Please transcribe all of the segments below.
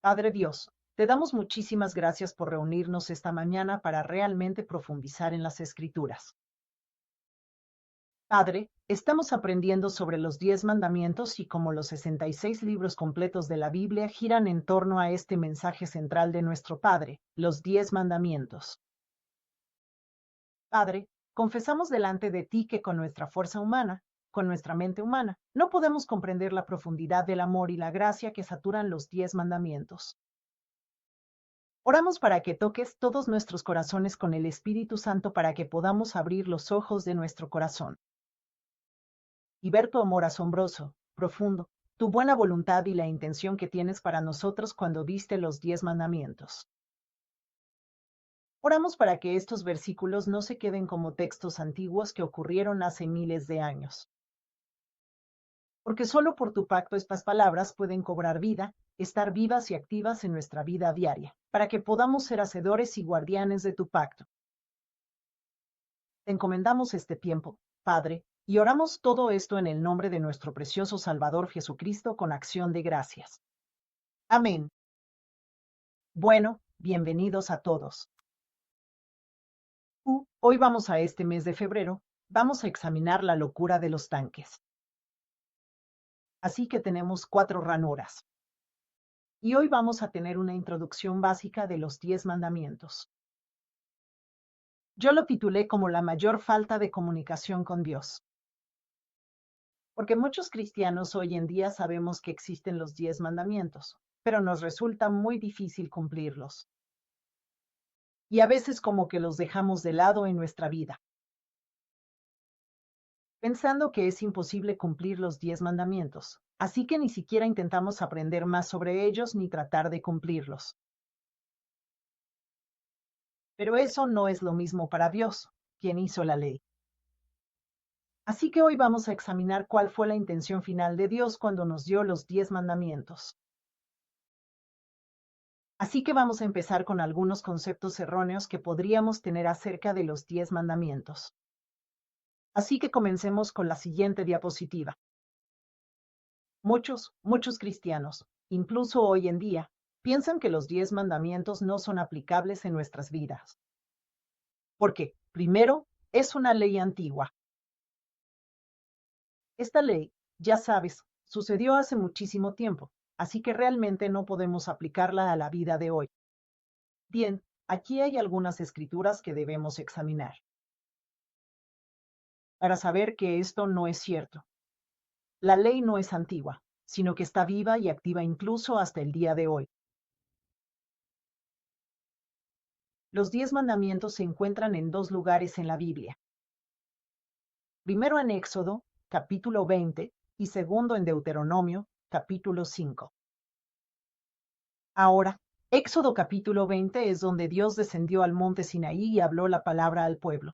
Padre Dios, te damos muchísimas gracias por reunirnos esta mañana para realmente profundizar en las Escrituras. Padre, estamos aprendiendo sobre los 10 mandamientos y cómo los 66 libros completos de la Biblia giran en torno a este mensaje central de nuestro Padre, los 10 mandamientos. Padre, confesamos delante de ti que con nuestra fuerza humana, con nuestra mente humana, no podemos comprender la profundidad del amor y la gracia que saturan los 10 mandamientos. Oramos para que toques todos nuestros corazones con el Espíritu Santo para que podamos abrir los ojos de nuestro corazón y ver tu amor asombroso, profundo, tu buena voluntad y la intención que tienes para nosotros cuando diste los 10 mandamientos. Oramos para que estos versículos no se queden como textos antiguos que ocurrieron hace miles de años. Porque solo por tu pacto estas palabras pueden cobrar vida, estar vivas y activas en nuestra vida diaria, para que podamos ser hacedores y guardianes de tu pacto. Te encomendamos este tiempo, Padre, y oramos todo esto en el nombre de nuestro precioso Salvador Jesucristo con acción de gracias. Amén. Bueno, bienvenidos a todos. Hoy vamos a este mes de febrero, vamos a examinar la locura de los tanques. Así que tenemos 4 ranuras. Y hoy vamos a tener una introducción básica de los 10 mandamientos. Yo lo titulé como la mayor falta de comunicación con Dios. Porque muchos cristianos hoy en día sabemos que existen los 10 mandamientos, pero nos resulta muy difícil cumplirlos. Y a veces como que los dejamos de lado en nuestra vida, pensando que es imposible cumplir los 10 mandamientos, así que ni siquiera intentamos aprender más sobre ellos ni tratar de cumplirlos. Pero eso no es lo mismo para Dios, quien hizo la ley. Así que hoy vamos a examinar cuál fue la intención final de Dios cuando nos dio los 10 mandamientos. Así que vamos a empezar con algunos conceptos erróneos que podríamos tener acerca de los 10 mandamientos. Así que comencemos con la siguiente diapositiva. Muchos cristianos, incluso hoy en día, piensan que los 10 mandamientos no son aplicables en nuestras vidas. Porque, primero, es una ley antigua. Esta ley, ya sabes, sucedió hace muchísimo tiempo, así que realmente no podemos aplicarla a la vida de hoy. Bien, aquí hay algunas escrituras que debemos examinar para saber que esto no es cierto. La ley no es antigua, sino que está viva y activa incluso hasta el día de hoy. Los 10 mandamientos se encuentran en 2 lugares en la Biblia. Primero en Éxodo, capítulo 20, y segundo en Deuteronomio, capítulo 5. Ahora, Éxodo capítulo 20 es donde Dios descendió al monte Sinaí y habló la palabra al pueblo.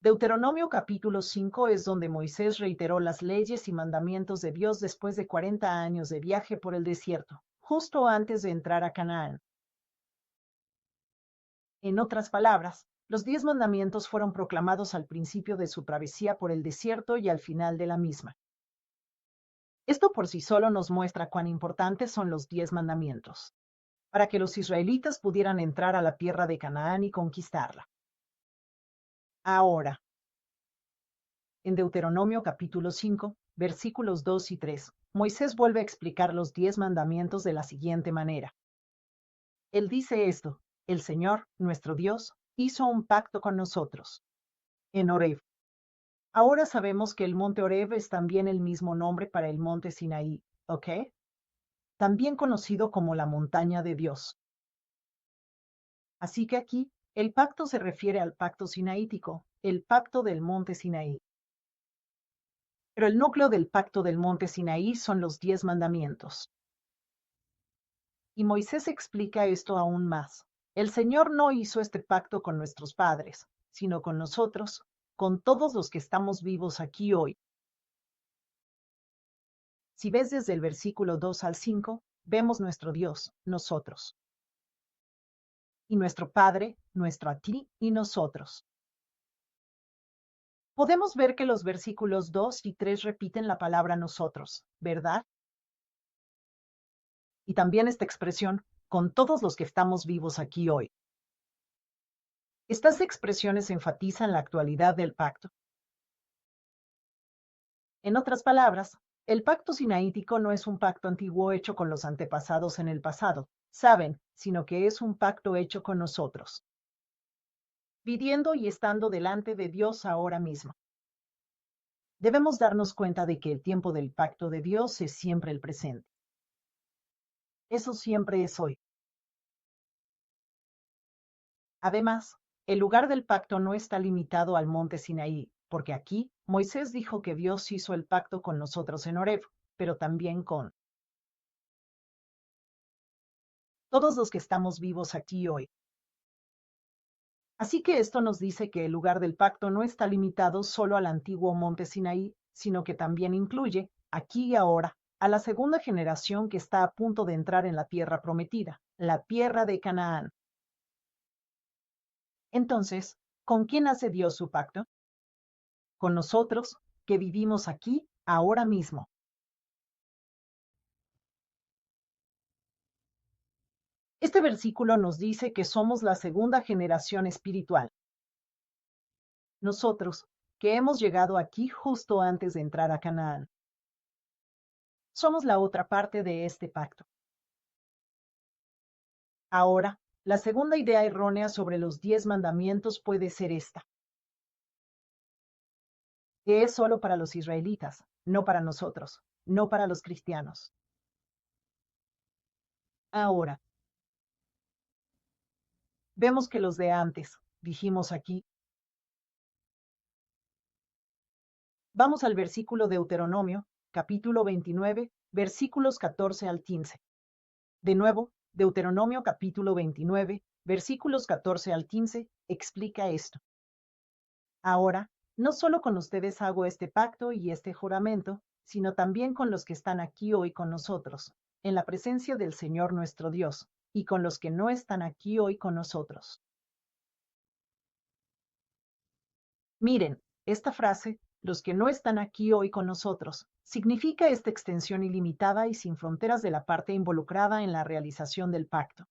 Deuteronomio capítulo 5 es donde Moisés reiteró las leyes y mandamientos de Dios después de 40 años de viaje por el desierto, justo antes de entrar a Canaán. En otras palabras, los 10 mandamientos fueron proclamados al principio de su travesía por el desierto y al final de la misma. Esto por sí solo nos muestra cuán importantes son los 10 mandamientos, para que los israelitas pudieran entrar a la tierra de Canaán y conquistarla. Ahora, en Deuteronomio capítulo 5, versículos 2 y 3, Moisés vuelve a explicar los 10 mandamientos de la siguiente manera. Él dice esto: el Señor, nuestro Dios, hizo un pacto con nosotros en Horeb. Ahora sabemos que el monte Horeb es también el mismo nombre para el monte Sinaí, ¿ok? También conocido como la montaña de Dios. Así que aquí, el pacto se refiere al pacto sinaítico, el pacto del monte Sinaí. Pero el núcleo del pacto del monte Sinaí son los 10 mandamientos. Y Moisés explica esto aún más. El Señor no hizo este pacto con nuestros padres, sino con nosotros, con todos los que estamos vivos aquí hoy. Si ves desde el versículo 2 al 5, vemos nuestro Dios, nosotros. Y nuestro Padre, nuestro a ti y nosotros. Podemos ver que los versículos 2 y 3 repiten la palabra nosotros, ¿verdad? y también esta expresión, con todos los que estamos vivos aquí hoy. Estas expresiones enfatizan la actualidad del pacto. En otras palabras, el pacto sinaítico no es un pacto antiguo hecho con los antepasados en el pasado, saben, sino que es un pacto hecho con nosotros, viviendo y estando delante de Dios ahora mismo. Debemos darnos cuenta de que el tiempo del pacto de Dios es siempre el presente. Eso siempre es hoy. Además, el lugar del pacto no está limitado al monte Sinaí, porque aquí Moisés dijo que Dios hizo el pacto con nosotros en Horeb, pero también con todos los que estamos vivos aquí hoy. Así que esto nos dice que el lugar del pacto no está limitado solo al antiguo monte Sinaí, sino que también incluye, aquí y ahora, a la segunda generación que está a punto de entrar en la tierra prometida, la tierra de Canaán. Entonces, ¿con quién hace Dios su pacto? Con nosotros, que vivimos aquí, ahora mismo. Este versículo nos dice que somos la segunda generación espiritual. Nosotros, que hemos llegado aquí justo antes de entrar a Canaán. Somos la otra parte de este pacto. Ahora, la segunda idea errónea sobre los 10 mandamientos puede ser esta, que es solo para los israelitas, no para nosotros, no para los cristianos. Ahora, vemos que los de antes, dijimos aquí, vamos al versículo de Deuteronomio, capítulo 29, versículos 14 al 15. De nuevo, Deuteronomio capítulo 29, versículos 14 al 15, explica esto. Ahora, no solo con ustedes hago este pacto y este juramento, sino también con los que están aquí hoy con nosotros, en la presencia del Señor nuestro Dios, y con los que no están aquí hoy con nosotros. Miren, esta frase, los que no están aquí hoy con nosotros, significa esta extensión ilimitada y sin fronteras de la parte involucrada en la realización del pacto.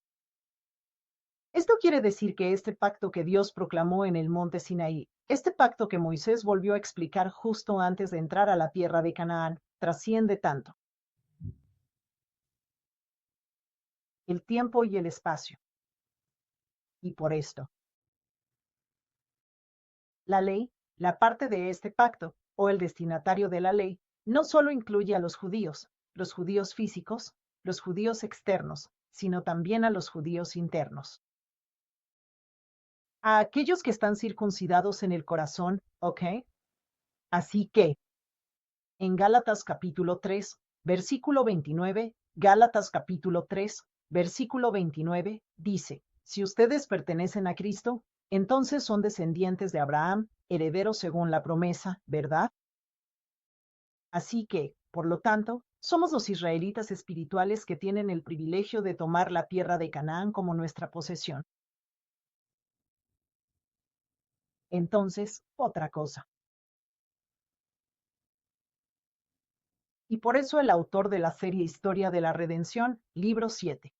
Esto quiere decir que este pacto que Dios proclamó en el monte Sinaí, este pacto que Moisés volvió a explicar justo antes de entrar a la tierra de Canaán, trasciende tanto el tiempo y el espacio. Y por esto, la ley, la parte de este pacto, o el destinatario de la ley, no solo incluye a los judíos físicos, los judíos externos, sino también a los judíos internos. A aquellos que están circuncidados en el corazón, ¿ok? Así que, en Gálatas capítulo 3, versículo 29, Gálatas capítulo 3, versículo 29, dice, si ustedes pertenecen a Cristo, entonces son descendientes de Abraham, herederos según la promesa, ¿verdad? Así que, por lo tanto, somos los israelitas espirituales que tienen el privilegio de tomar la tierra de Canaán como nuestra posesión. Entonces, otra cosa. Y por eso el autor de la serie Historia de la Redención, libro 7,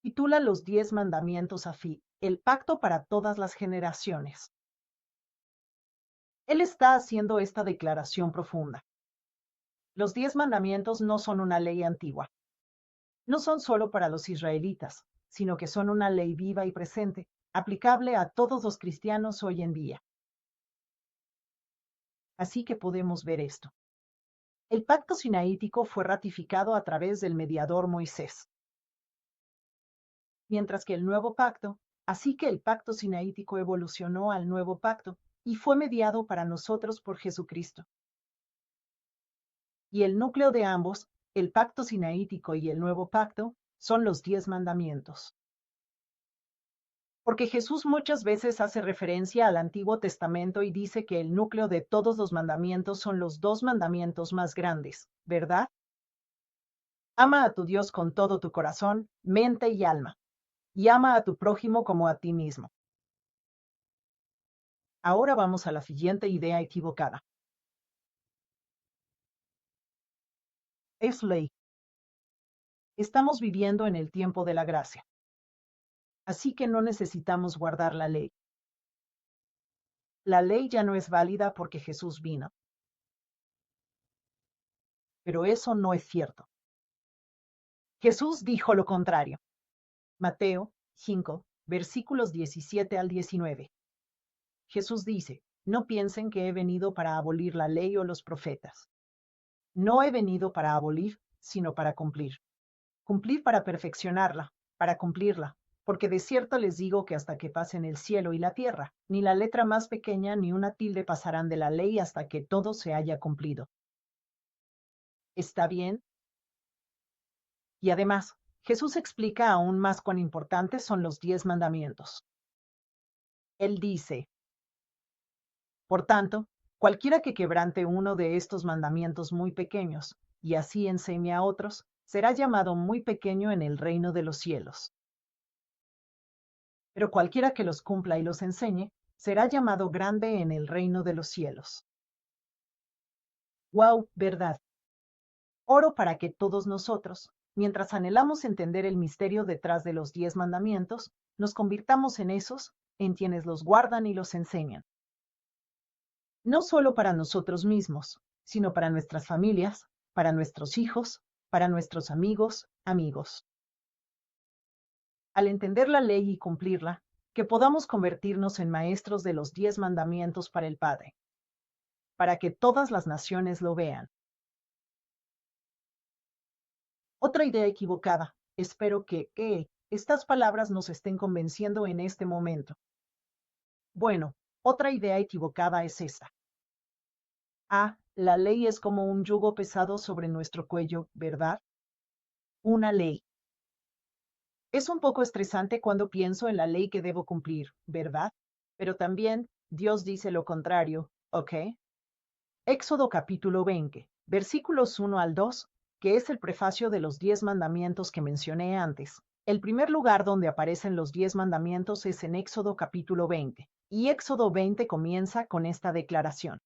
titula Los 10 mandamientos AFI, el pacto para todas las generaciones. Él está haciendo esta declaración profunda. Los 10 mandamientos no son una ley antigua. No son solo para los israelitas, sino que son una ley viva y presente, aplicable a todos los cristianos hoy en día. Así que podemos ver esto. El pacto sinaítico fue ratificado a través del mediador Moisés, mientras que el nuevo pacto, así que el pacto sinaítico evolucionó al nuevo pacto y fue mediado para nosotros por Jesucristo. Y el núcleo de ambos, el pacto sinaítico y el nuevo pacto, son los 10 mandamientos. Porque Jesús muchas veces hace referencia al Antiguo Testamento y dice que el núcleo de todos los mandamientos son los 2 mandamientos más grandes, ¿verdad? Ama a tu Dios con todo tu corazón, mente y alma, y ama a tu prójimo como a ti mismo. Ahora vamos a la siguiente idea equivocada. Es ley. Estamos viviendo en el tiempo de la gracia. Así que no necesitamos guardar la ley. La ley ya no es válida porque Jesús vino. Pero eso no es cierto. Jesús dijo lo contrario. Mateo 5, versículos 17 al 19. Jesús dice, no piensen que he venido para abolir la ley o los profetas. No he venido para abolir, sino para cumplir. Cumplir para perfeccionarla, para cumplirla. Porque de cierto les digo que hasta que pasen el cielo y la tierra, ni la letra más pequeña ni una tilde pasarán de la ley hasta que todo se haya cumplido. ¿Está bien? Y además, Jesús explica aún más cuán importantes son los 10 mandamientos. Él dice, por tanto, cualquiera que quebrante uno de estos mandamientos muy pequeños, y así enseñe a otros, será llamado muy pequeño en el reino de los cielos. Pero cualquiera que los cumpla y los enseñe, será llamado grande en el reino de los cielos. ¡Wow! ¿Verdad? Oro para que todos nosotros, mientras anhelamos entender el misterio detrás de los 10 mandamientos, nos convirtamos en quienes los guardan y los enseñan. No solo para nosotros mismos, sino para nuestras familias, para nuestros hijos, para nuestros amigos. Al entender la ley y cumplirla, que podamos convertirnos en maestros de los 10 mandamientos para el Padre, para que todas las naciones lo vean. Otra idea equivocada. Espero que estas palabras nos estén convenciendo en este momento. Bueno, otra idea equivocada es esta. La ley es como un yugo pesado sobre nuestro cuello, ¿verdad? Una ley. Es un poco estresante cuando pienso en la ley que debo cumplir, ¿verdad? Pero también Dios dice lo contrario, ¿ok? Éxodo capítulo 20, versículos 1 al 2, que es el prefacio de los 10 mandamientos que mencioné antes. El primer lugar donde aparecen los 10 mandamientos es en Éxodo capítulo 20, y Éxodo 20 comienza con esta declaración.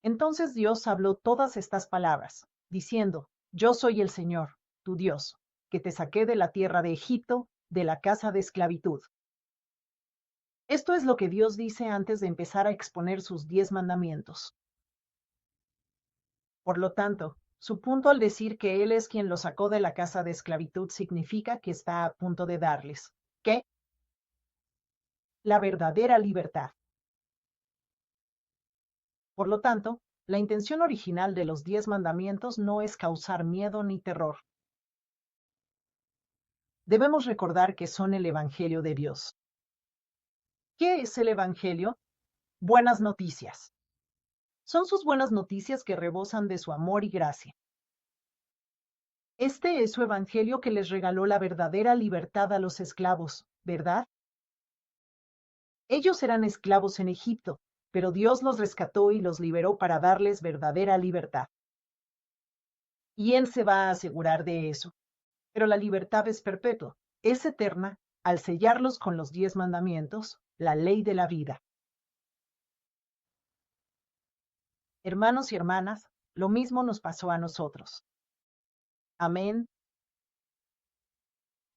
Entonces Dios habló todas estas palabras, diciendo, Yo soy el Señor, tu Dios, que te saqué de la tierra de Egipto, de la casa de esclavitud. Esto es lo que Dios dice antes de empezar a exponer sus 10 mandamientos. Por lo tanto, su punto al decir que Él es quien los sacó de la casa de esclavitud significa que está a punto de darles, ¿qué? La verdadera libertad. Por lo tanto, la intención original de los 10 mandamientos no es causar miedo ni terror. Debemos recordar que son el Evangelio de Dios. ¿Qué es el Evangelio? Buenas noticias. Son sus buenas noticias que rebosan de su amor y gracia. Este es su Evangelio que les regaló la verdadera libertad a los esclavos, ¿verdad? Ellos eran esclavos en Egipto, pero Dios los rescató y los liberó para darles verdadera libertad. Y Él se va a asegurar de eso. Pero la libertad es perpetua, es eterna, al sellarlos con los 10 mandamientos, la ley de la vida. Hermanos y hermanas, lo mismo nos pasó a nosotros. Amén.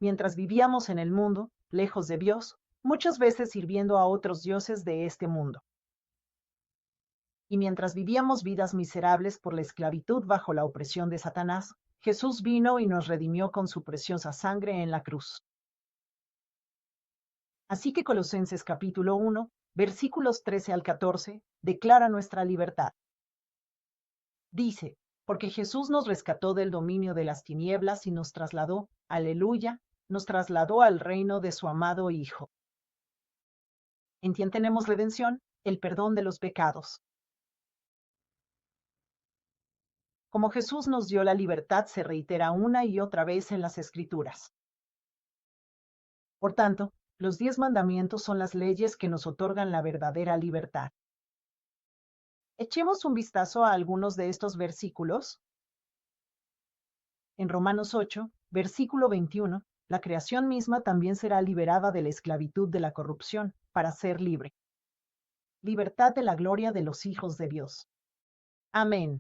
Mientras vivíamos en el mundo, lejos de Dios, muchas veces sirviendo a otros dioses de este mundo. Y mientras vivíamos vidas miserables por la esclavitud bajo la opresión de Satanás, Jesús vino y nos redimió con su preciosa sangre en la cruz. Así que Colosenses capítulo 1, versículos 13 al 14, declara nuestra libertad. Dice, porque Jesús nos rescató del dominio de las tinieblas y nos trasladó, aleluya, nos trasladó al reino de su amado Hijo. ¿En quién tenemos redención? El perdón de los pecados. Como Jesús nos dio la libertad, se reitera una y otra vez en las Escrituras. Por tanto, los 10 mandamientos son las leyes que nos otorgan la verdadera libertad. Echemos un vistazo a algunos de estos versículos. En Romanos 8, versículo 21, la creación misma también será liberada de la esclavitud de la corrupción, para ser libre. Libertad de la gloria de los hijos de Dios. Amén.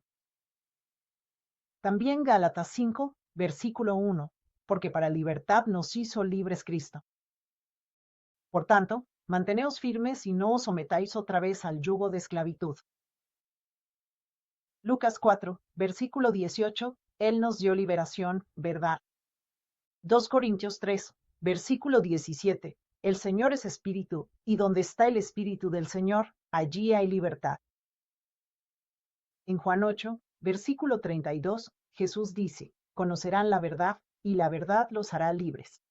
También Gálatas 5, versículo 1, porque para libertad nos hizo libres Cristo. Por tanto, manteneos firmes y no os sometáis otra vez al yugo de esclavitud. Lucas 4, versículo 18, Él nos dio liberación, ¿verdad? 2 Corintios 3, versículo 17, el Señor es espíritu, y donde está el espíritu del Señor, allí hay libertad. En Juan 8, versículo 32, Jesús dice, conocerán la verdad, y la verdad los hará libres.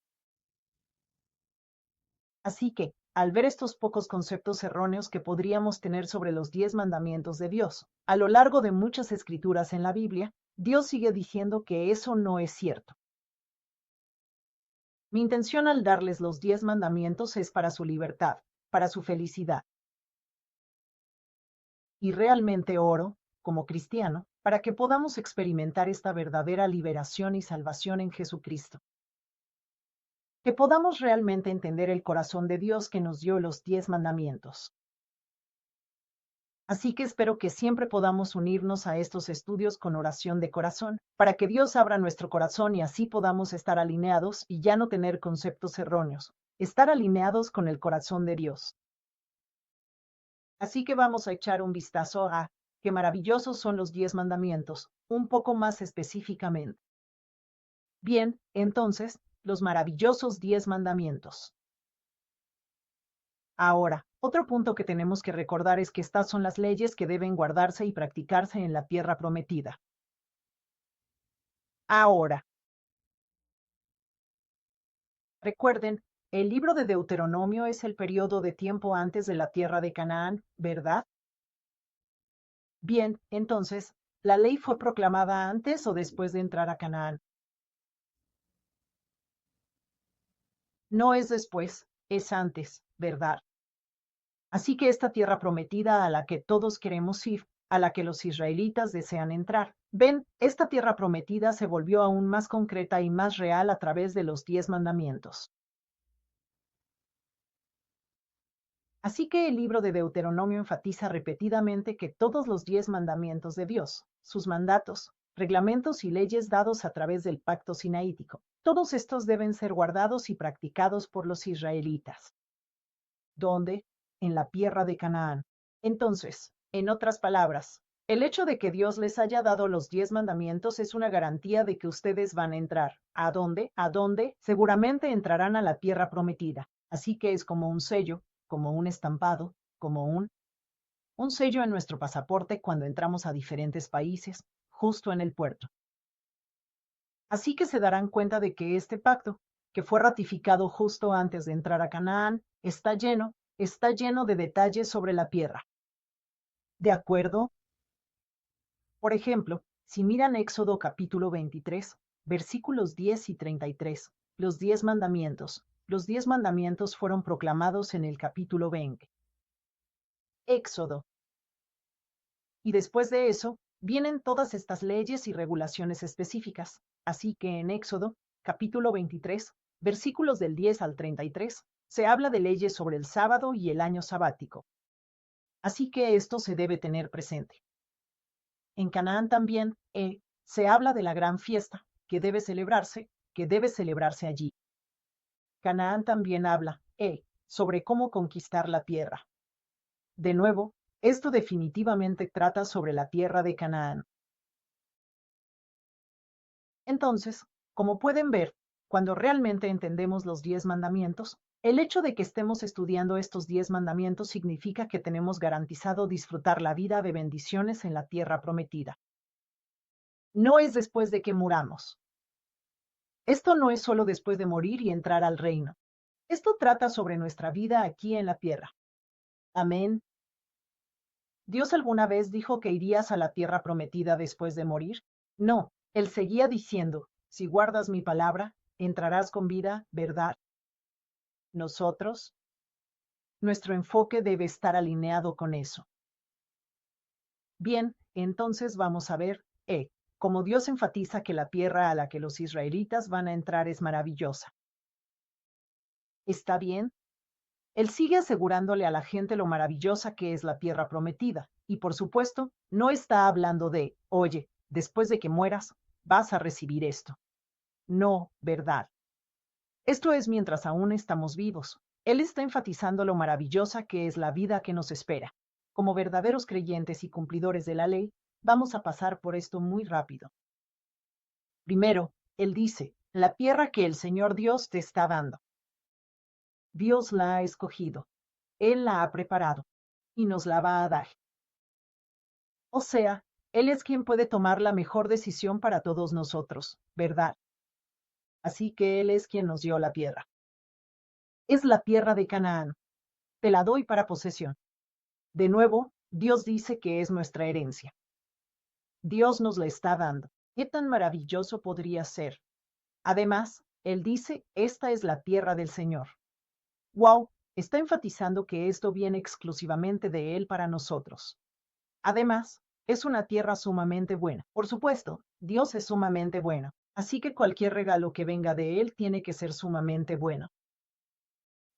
Así que, al ver estos pocos conceptos erróneos que podríamos tener sobre los 10 mandamientos de Dios, a lo largo de muchas escrituras en la Biblia, Dios sigue diciendo que eso no es cierto. Mi intención al darles los 10 mandamientos es para su libertad, para su felicidad. Y realmente oro, como cristiano, para que podamos experimentar esta verdadera liberación y salvación en Jesucristo. Que podamos realmente entender el corazón de Dios que nos dio los 10 mandamientos. Así que espero que siempre podamos unirnos a estos estudios con oración de corazón, para que Dios abra nuestro corazón y así podamos estar alineados y ya no tener conceptos erróneos, estar alineados con el corazón de Dios. Así que vamos a echar un vistazo a qué maravillosos son los 10 mandamientos, un poco más específicamente. Bien, entonces, los maravillosos 10 mandamientos. Ahora, otro punto que tenemos que recordar es que estas son las leyes que deben guardarse y practicarse en la tierra prometida. Ahora, recuerden, el libro de Deuteronomio es el periodo de tiempo antes de la tierra de Canaán, ¿verdad? Bien, entonces, ¿la ley fue proclamada antes o después de entrar a Canaán? No es después, es antes, ¿verdad? Así que esta tierra prometida a la que todos queremos ir, a la que los israelitas desean entrar. Ven, esta tierra prometida se volvió aún más concreta y más real a través de los 10 mandamientos. Así que el libro de Deuteronomio enfatiza repetidamente que todos los 10 mandamientos de Dios, sus mandatos, reglamentos y leyes dados a través del pacto sinaítico, todos estos deben ser guardados y practicados por los israelitas. ¿Dónde? En la tierra de Canaán. Entonces, en otras palabras, el hecho de que Dios les haya dado los 10 mandamientos es una garantía de que ustedes van a entrar. ¿A dónde? ¿A dónde? Seguramente entrarán a la tierra prometida. Así que es como un sello, como un estampado, como un sello en nuestro pasaporte cuando entramos a diferentes países, justo en el puerto. Así que se darán cuenta de que este pacto, que fue ratificado justo antes de entrar a Canaán, está lleno de detalles sobre la tierra. ¿De acuerdo? Por ejemplo, si miran Éxodo capítulo 23, versículos 10 y 33, los 10 mandamientos. Los 10 mandamientos fueron proclamados en el capítulo 20. Éxodo. Y después de eso, vienen todas estas leyes y regulaciones específicas. Así que en Éxodo, capítulo 23, versículos del 10 al 33, se habla de leyes sobre el sábado y el año sabático. Así que esto se debe tener presente. En Canaán también se habla de la gran fiesta que debe celebrarse allí. Canaán también habla sobre cómo conquistar la tierra. De nuevo, esto definitivamente trata sobre la tierra de Canaán. Entonces, como pueden ver, cuando realmente entendemos los 10 mandamientos, el hecho de que estemos estudiando estos 10 mandamientos significa que tenemos garantizado disfrutar la vida de bendiciones en la tierra prometida. No es después de que muramos. Esto no es solo después de morir y entrar al reino. Esto trata sobre nuestra vida aquí en la tierra. Amén. ¿Dios alguna vez dijo que irías a la tierra prometida después de morir? No, Él seguía diciendo, si guardas mi palabra, entrarás con vida, ¿verdad? Nosotros, nuestro enfoque debe estar alineado con eso. Bien, entonces vamos a ver, como Dios enfatiza que la tierra a la que los israelitas van a entrar es maravillosa. ¿Está bien? Él sigue asegurándole a la gente lo maravillosa que es la tierra prometida, y por supuesto, no está hablando de, oye, después de que mueras, vas a recibir esto. no, verdad. Esto es mientras aún estamos vivos. Él está enfatizando lo maravillosa que es la vida que nos espera. Como verdaderos creyentes y cumplidores de la ley, vamos a pasar por esto muy rápido. Primero, él dice, la tierra que el Señor Dios te está dando. Dios la ha escogido. Él la ha preparado y nos la va a dar. O sea, Él es quien puede tomar la mejor decisión para todos nosotros, ¿verdad? Así que Él es quien nos dio la tierra. Es la tierra de Canaán. Te la doy para posesión. De nuevo, Dios dice que es nuestra herencia. Dios nos la está dando. ¿Qué tan maravilloso podría ser? Además, Él dice, esta es la tierra del Señor. ¡Wow! Está enfatizando que esto viene exclusivamente de Él para nosotros. Además, es una tierra sumamente buena. Por supuesto, Dios es sumamente bueno, así que cualquier regalo que venga de Él tiene que ser sumamente bueno.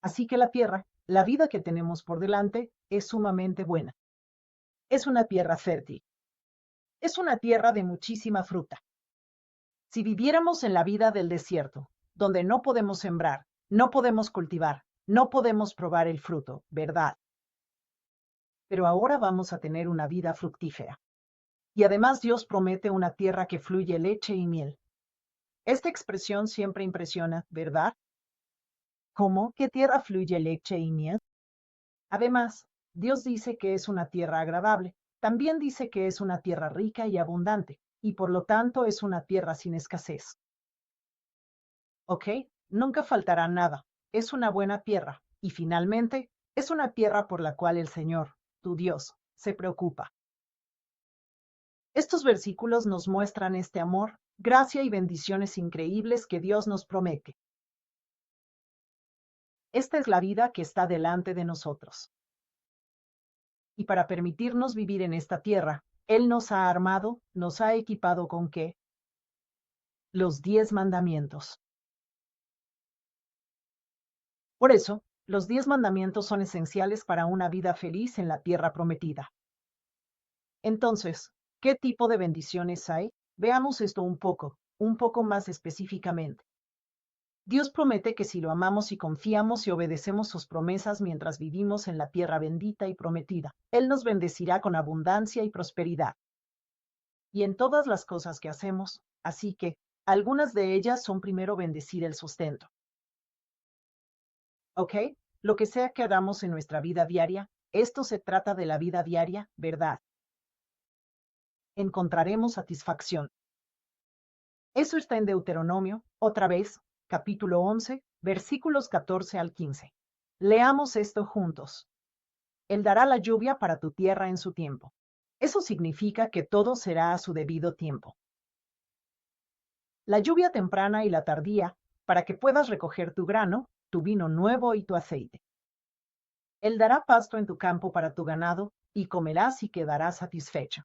Así que la tierra, la vida que tenemos por delante, es sumamente buena. Es una tierra fértil. Es una tierra de muchísima fruta. Si viviéramos en la vida del desierto, donde no podemos sembrar, no podemos cultivar, no podemos probar el fruto, ¿verdad? Pero ahora vamos a tener una vida fructífera. Y además Dios promete una tierra que fluye leche y miel. Esta expresión siempre impresiona, ¿verdad? ¿Cómo? ¿Qué tierra fluye leche y miel? Además, Dios dice que es una tierra agradable. También dice que es una tierra rica y abundante, y por lo tanto es una tierra sin escasez. ¿Ok? Nunca faltará nada. Es una buena tierra. Y finalmente, es una tierra por la cual el Señor, tu Dios, se preocupa. Estos versículos nos muestran este amor, gracia y bendiciones increíbles que Dios nos promete. Esta es la vida que está delante de nosotros. Y para permitirnos vivir en esta tierra, Él nos ha armado, nos ha equipado con ¿qué? Los 10 mandamientos. Por eso, los 10 mandamientos son esenciales para una vida feliz en la tierra prometida. Entonces, ¿qué tipo de bendiciones hay? Veamos esto un poco más específicamente. Dios promete que si lo amamos y confiamos y obedecemos sus promesas mientras vivimos en la tierra bendita y prometida, Él nos bendecirá con abundancia y prosperidad. Y en todas las cosas que hacemos, así que, algunas de ellas son primero bendecir el sustento. ¿Ok? Lo que sea que hagamos en nuestra vida diaria, esto se trata de la vida diaria, ¿verdad? Encontraremos satisfacción. Eso está en Deuteronomio, otra vez, capítulo 11, versículos 14 al 15. Leamos esto juntos. Él dará la lluvia para tu tierra en su tiempo. Eso significa que todo será a su debido tiempo. La lluvia temprana y la tardía, para que puedas recoger tu grano, tu vino nuevo y tu aceite. Él dará pasto en tu campo para tu ganado, y comerás y quedarás satisfecho.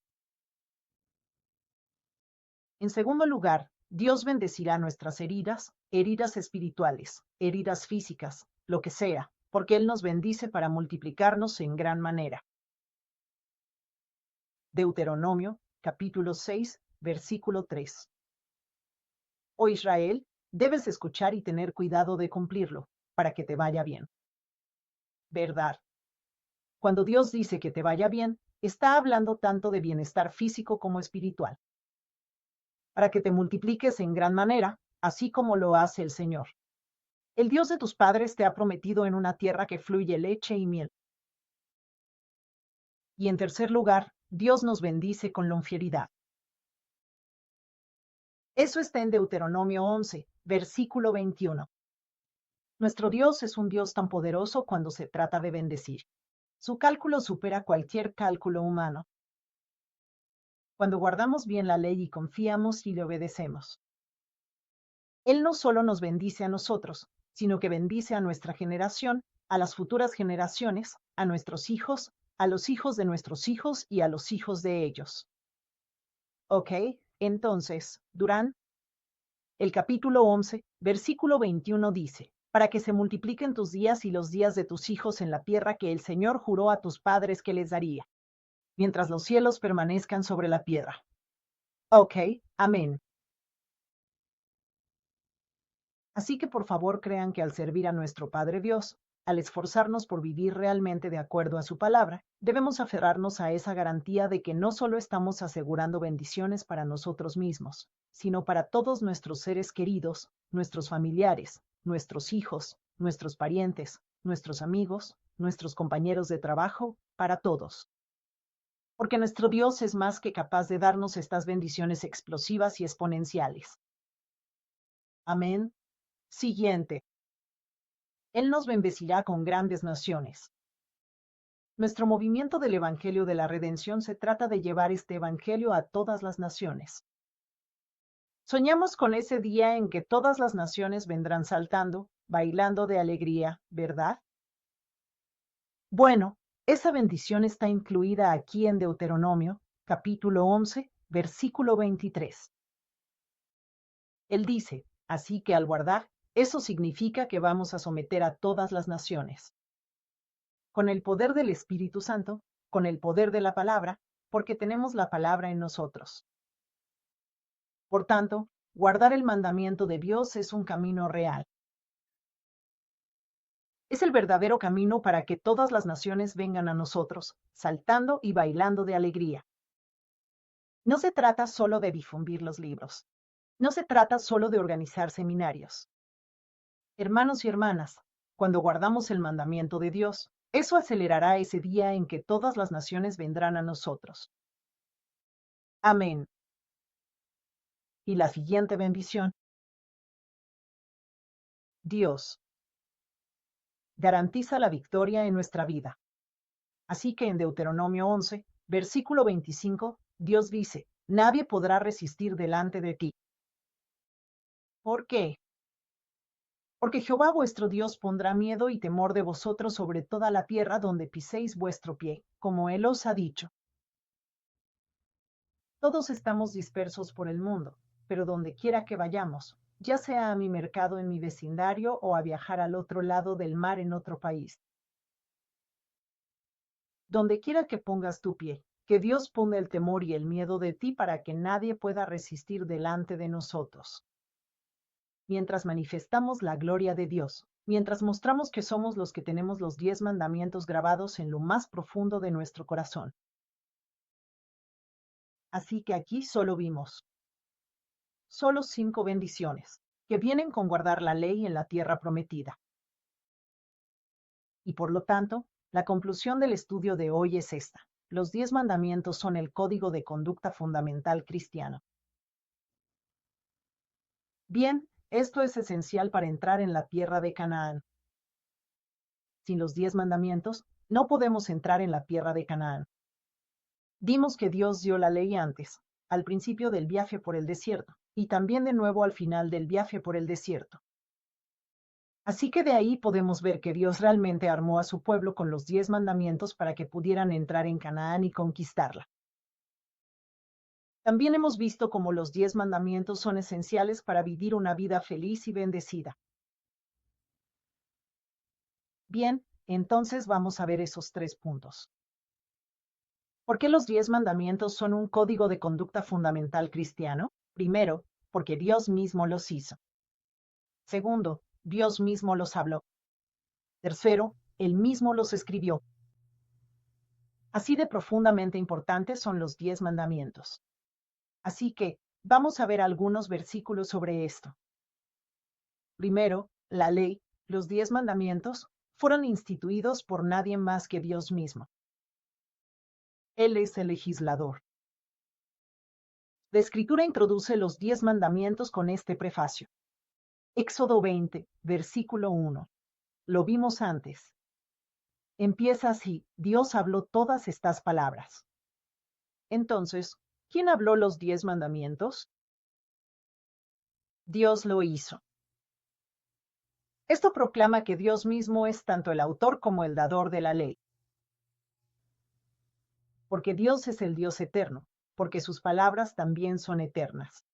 En segundo lugar, Dios bendecirá nuestras heridas, heridas espirituales, heridas físicas, lo que sea, porque Él nos bendice para multiplicarnos en gran manera. Deuteronomio, capítulo 6, versículo 3. Oh Israel, debes escuchar y tener cuidado de cumplirlo, para que te vaya bien. Verdad. Cuando Dios dice que te vaya bien, está hablando tanto de bienestar físico como espiritual. Para que te multipliques en gran manera, así como lo hace el Señor. El Dios de tus padres te ha prometido en una tierra que fluye leche y miel. Y en tercer lugar, Dios nos bendice con longevidad. Eso está en Deuteronomio 11, versículo 21. Nuestro Dios es un Dios tan poderoso cuando se trata de bendecir. Su cálculo supera cualquier cálculo humano. Cuando guardamos bien la ley y confiamos y le obedecemos. Él no solo nos bendice a nosotros, sino que bendice a nuestra generación, a las futuras generaciones, a nuestros hijos, a los hijos de nuestros hijos y a los hijos de ellos. ¿Ok? Entonces, Durán, el capítulo 11, versículo 21 dice, para que se multipliquen tus días y los días de tus hijos en la tierra que el Señor juró a tus padres que les daría, mientras los cielos permanezcan sobre la tierra. Ok, amén. Así que por favor crean que al servir a nuestro Padre Dios, al esforzarnos por vivir realmente de acuerdo a su palabra, debemos aferrarnos a esa garantía de que no solo estamos asegurando bendiciones para nosotros mismos, sino para todos nuestros seres queridos, nuestros familiares, nuestros hijos, nuestros parientes, nuestros amigos, nuestros compañeros de trabajo, para todos. Porque nuestro Dios es más que capaz de darnos estas bendiciones explosivas y exponenciales. Amén. Siguiente. Él nos bendecirá con grandes naciones. Nuestro movimiento del Evangelio de la Redención se trata de llevar este Evangelio a todas las naciones. Soñamos con ese día en que todas las naciones vendrán saltando, bailando de alegría, ¿verdad? Bueno, esa bendición está incluida aquí en Deuteronomio, capítulo 11, versículo 23. Él dice, así que al guardar, eso significa que vamos a someter a todas las naciones. Con el poder del Espíritu Santo, con el poder de la palabra, porque tenemos la palabra en nosotros. Por tanto, guardar el mandamiento de Dios es un camino real. Es el verdadero camino para que todas las naciones vengan a nosotros, saltando y bailando de alegría. No se trata solo de difundir los libros. No se trata solo de organizar seminarios. Hermanos y hermanas, cuando guardamos el mandamiento de Dios, eso acelerará ese día en que todas las naciones vendrán a nosotros. Amén. Y la siguiente bendición. Dios garantiza la victoria en nuestra vida. Así que en Deuteronomio 11, versículo 25, Dios dice, nadie podrá resistir delante de ti. ¿Por qué? Porque Jehová vuestro Dios pondrá miedo y temor de vosotros sobre toda la tierra donde piséis vuestro pie, como Él os ha dicho. Todos estamos dispersos por el mundo, pero donde quiera que vayamos, ya sea a mi mercado en mi vecindario o a viajar al otro lado del mar en otro país. Donde quiera que pongas tu pie, que Dios ponga el temor y el miedo de ti para que nadie pueda resistir delante de nosotros. Mientras manifestamos la gloria de Dios, mientras mostramos que somos los que tenemos los 10 mandamientos grabados en lo más profundo de nuestro corazón. Así que aquí solo vimos solo 5 bendiciones, que vienen con guardar la ley en la tierra prometida. Y por lo tanto, la conclusión del estudio de hoy es esta. Los 10 mandamientos son el código de conducta fundamental cristiano. Bien, esto es esencial para entrar en la tierra de Canaán. Sin los 10 mandamientos, no podemos entrar en la tierra de Canaán. Dimos que Dios dio la ley antes, al principio del viaje por el desierto, y también de nuevo al final del viaje por el desierto. Así que de ahí podemos ver que Dios realmente armó a su pueblo con los 10 mandamientos para que pudieran entrar en Canaán y conquistarla. También hemos visto cómo los 10 mandamientos son esenciales para vivir una vida feliz y bendecida. Bien, entonces vamos a ver esos 3 puntos. ¿Por qué los 10 mandamientos son un código de conducta fundamental cristiano? Primero, porque Dios mismo los hizo. Segundo, Dios mismo los habló. Tercero, Él mismo los escribió. Así de profundamente importantes son los 10 mandamientos. Así que, vamos a ver algunos versículos sobre esto. Primero, la ley, los 10 mandamientos, fueron instituidos por nadie más que Dios mismo. Él es el legislador. La Escritura introduce los 10 mandamientos con este prefacio. Éxodo 20, versículo 1. Lo vimos antes. Empieza así, Dios habló todas estas palabras. Entonces, ¿quién habló los 10 mandamientos? Dios lo hizo. Esto proclama que Dios mismo es tanto el autor como el dador de la ley. Porque Dios es el Dios eterno, porque sus palabras también son eternas.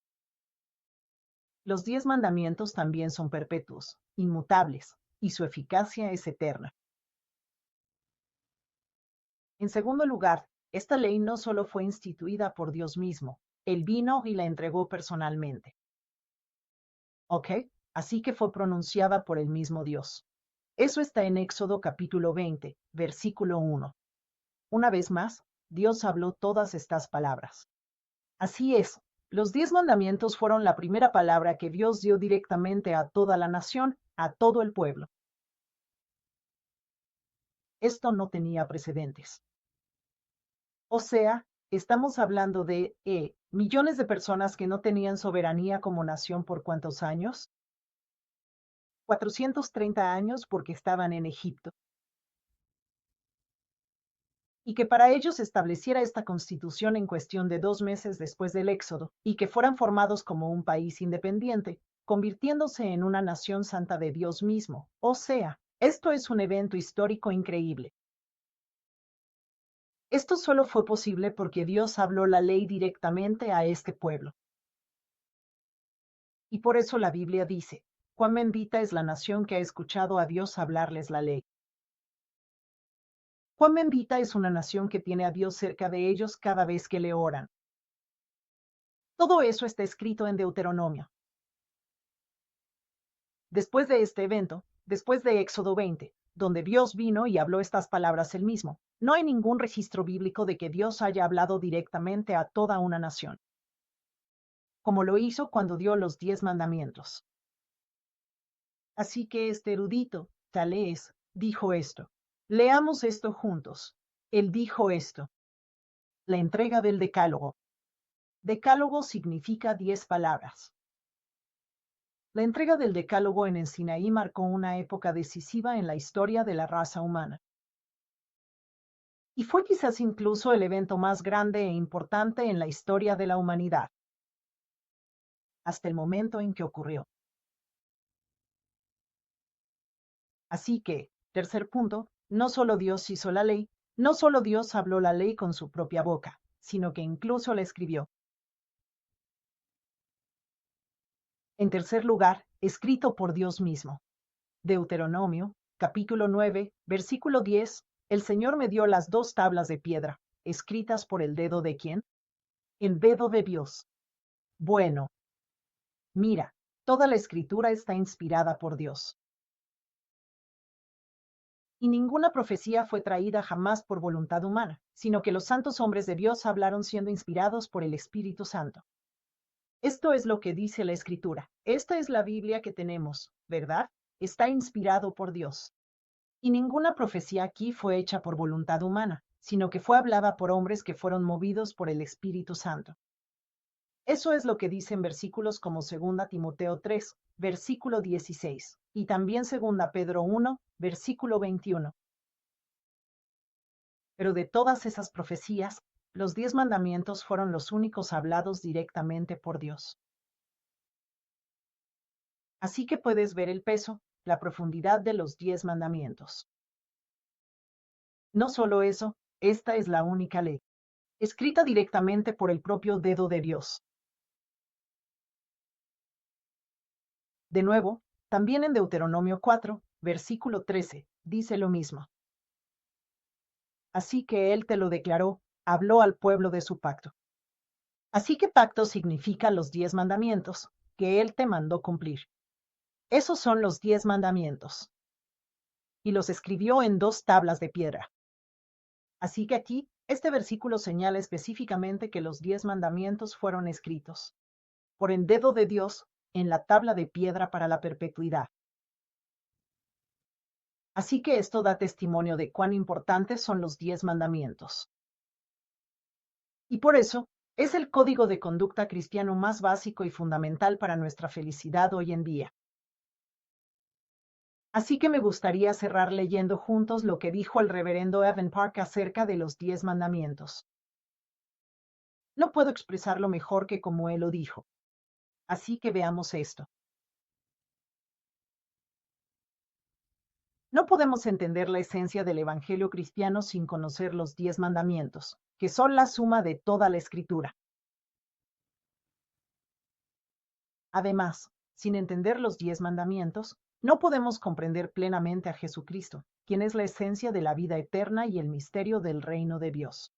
Los 10 mandamientos también son perpetuos, inmutables, y su eficacia es eterna. En segundo lugar, esta ley no solo fue instituida por Dios mismo, Él vino y la entregó personalmente. ¿Ok? así que fue pronunciada por el mismo Dios. Eso está en Éxodo capítulo 20, versículo 1. Una vez más, Dios habló todas estas palabras. Así es, los 10 mandamientos fueron la primera palabra que Dios dio directamente a toda la nación, a todo el pueblo. Esto no tenía precedentes. O sea, estamos hablando de millones de personas que no tenían soberanía como nación por ¿cuántos años? 430 años porque estaban en Egipto. Y que para ellos se estableciera esta constitución en cuestión de 2 meses después del Éxodo, y que fueran formados como un país independiente, convirtiéndose en una nación santa de Dios mismo. O sea, esto es un evento histórico increíble. Esto solo fue posible porque Dios habló la ley directamente a este pueblo. Y por eso la Biblia dice, cuán bendita es la nación que ha escuchado a Dios hablarles la ley. Cuán bendita es una nación que tiene a Dios cerca de ellos cada vez que le oran. Todo eso está escrito en Deuteronomio. Después de este evento, después de Éxodo 20, donde Dios vino y habló estas palabras él mismo, no hay ningún registro bíblico de que Dios haya hablado directamente a toda una nación, como lo hizo cuando dio los 10 mandamientos. Así que este erudito, Talés, dijo esto. Leamos esto juntos. Él dijo esto. La entrega del Decálogo. Decálogo significa 10 palabras. La entrega del Decálogo en el Sinaí marcó una época decisiva en la historia de la raza humana. Y fue quizás incluso el evento más grande e importante en la historia de la humanidad, hasta el momento en que ocurrió. Así que, tercer punto, no solo Dios hizo la ley, no solo Dios habló la ley con su propia boca, sino que incluso la escribió. En tercer lugar, escrito por Dios mismo. Deuteronomio, capítulo 9, versículo 10, el Señor me dio las 2 tablas de piedra, escritas por el dedo de ¿quién? El dedo de Dios. Bueno, mira, toda la escritura está inspirada por Dios. Y ninguna profecía fue traída jamás por voluntad humana, sino que los santos hombres de Dios hablaron siendo inspirados por el Espíritu Santo. Esto es lo que dice la Escritura. Esta es la Biblia que tenemos, ¿verdad? Está inspirado por Dios. Y ninguna profecía aquí fue hecha por voluntad humana, sino que fue hablada por hombres que fueron movidos por el Espíritu Santo. Eso es lo que dicen versículos como 2 Timoteo 3, versículo 16, y también 2 Pedro 1, versículo 21. Pero de todas esas profecías, los 10 mandamientos fueron los únicos hablados directamente por Dios. Así que puedes ver el peso, la profundidad de los 10 mandamientos. No solo eso, esta es la única ley, escrita directamente por el propio dedo de Dios. De nuevo, también en Deuteronomio 4, versículo 13, dice lo mismo. Así que él te lo declaró, habló al pueblo de su pacto. Así que pacto significa los 10 mandamientos, que él te mandó cumplir. Esos son los 10 mandamientos. Y los escribió en 2 tablas de piedra. Así que aquí, este versículo señala específicamente que los 10 mandamientos fueron escritos por el dedo de Dios en la tabla de piedra para la perpetuidad. Así que esto da testimonio de cuán importantes son los 10 mandamientos. Y por eso, es el código de conducta cristiano más básico y fundamental para nuestra felicidad hoy en día. Así que me gustaría cerrar leyendo juntos lo que dijo el reverendo Evan Park acerca de los 10 mandamientos. No puedo expresarlo mejor que como él lo dijo. Así que veamos esto. No podemos entender la esencia del Evangelio cristiano sin conocer los 10 mandamientos, que son la suma de toda la Escritura. Además, sin entender los 10 mandamientos, no podemos comprender plenamente a Jesucristo, quien es la esencia de la vida eterna y el misterio del reino de Dios.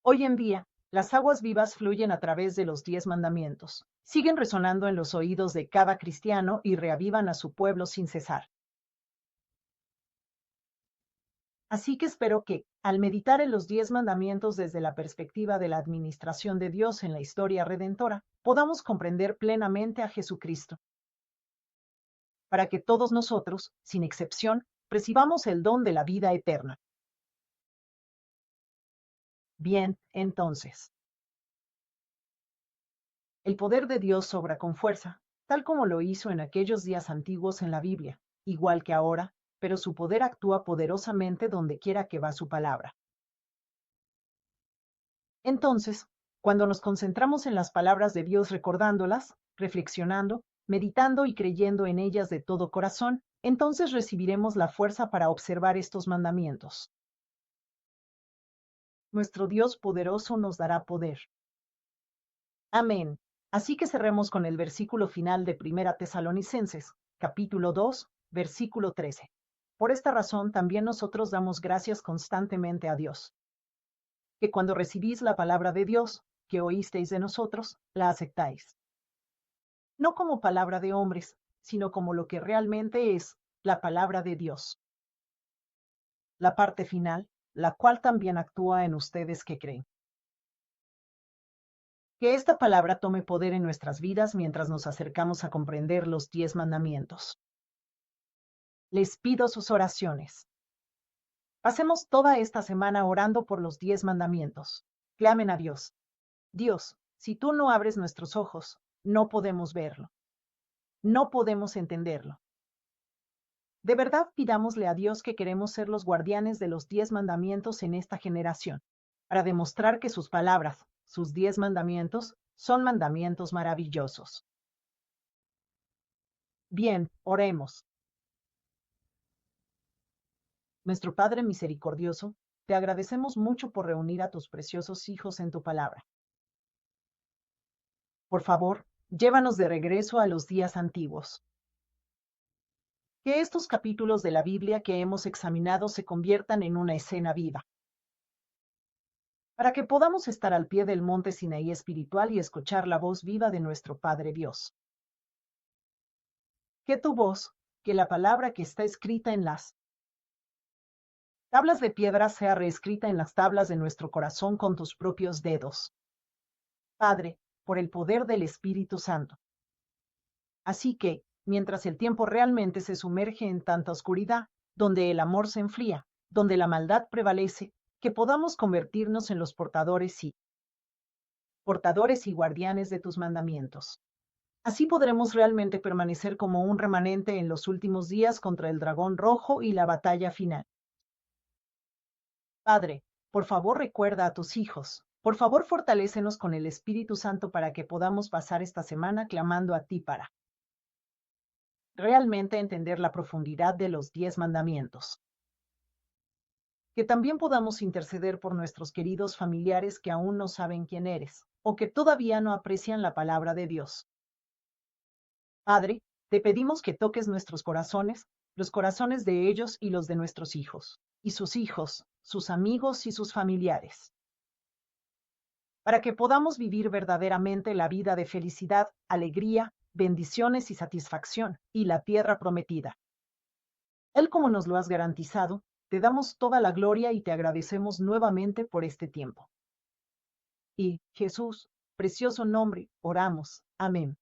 Hoy en día, Las aguas vivas fluyen a través de los 10 mandamientos. Siguen resonando en los oídos de cada cristiano y reavivan a su pueblo sin cesar. Así que espero que, al meditar en los 10 mandamientos desde la perspectiva de la administración de Dios en la historia redentora, podamos comprender plenamente a Jesucristo, para que todos nosotros, sin excepción, recibamos el don de la vida eterna. Bien, entonces, el poder de Dios obra con fuerza, tal como lo hizo en aquellos días antiguos en la Biblia, igual que ahora, pero su poder actúa poderosamente donde quiera que va su palabra. Entonces, cuando nos concentramos en las palabras de Dios recordándolas, reflexionando, meditando y creyendo en ellas de todo corazón, entonces recibiremos la fuerza para observar estos mandamientos. Nuestro Dios poderoso nos dará poder. Amén. Así que cerremos con el versículo final de Primera Tesalonicenses, capítulo 2, versículo 13. Por esta razón también nosotros damos gracias constantemente a Dios, que cuando recibís la palabra de Dios, que oísteis de nosotros, la aceptáis. No como palabra de hombres, sino como lo que realmente es, la palabra de Dios. La parte final, la cual también actúa en ustedes que creen. Que esta palabra tome poder en nuestras vidas mientras nos acercamos a comprender los 10 mandamientos. Les pido sus oraciones. Pasemos toda esta semana orando por los 10 mandamientos. Clamen a Dios. Dios, si tú no abres nuestros ojos, no podemos verlo. No podemos entenderlo. De verdad pidámosle a Dios que queremos ser los guardianes de los 10 mandamientos en esta generación, para demostrar que sus palabras, sus 10 mandamientos, son mandamientos maravillosos. Bien, oremos. Nuestro Padre misericordioso, te agradecemos mucho por reunir a tus preciosos hijos en tu palabra. Por favor, llévanos de regreso a los días antiguos. Que estos capítulos de la Biblia que hemos examinado se conviertan en una escena viva, para que podamos estar al pie del monte Sinaí espiritual y escuchar la voz viva de nuestro Padre Dios. Que tu voz, que la palabra que está escrita en las tablas de piedra sea reescrita en las tablas de nuestro corazón con tus propios dedos. Padre, por el poder del Espíritu Santo. Así que, mientras el tiempo realmente se sumerge en tanta oscuridad, donde el amor se enfría, donde la maldad prevalece, que podamos convertirnos en los portadores y guardianes de tus mandamientos. Así podremos realmente permanecer como un remanente en los últimos días contra el dragón rojo y la batalla final. Padre, por favor recuerda a tus hijos. Por favor fortalécenos con el Espíritu Santo para que podamos pasar esta semana clamando a ti para realmente entender la profundidad de los 10 mandamientos. Que también podamos interceder por nuestros queridos familiares que aún no saben quién eres, o que todavía no aprecian la palabra de Dios. Padre, te pedimos que toques nuestros corazones, los corazones de ellos y los de nuestros hijos, y sus hijos, sus amigos y sus familiares, para que podamos vivir verdaderamente la vida de felicidad, alegría, bendiciones y satisfacción, y la tierra prometida. Él, como nos lo has garantizado, te damos toda la gloria y te agradecemos nuevamente por este tiempo. Y, Jesús, precioso nombre, oramos. Amén.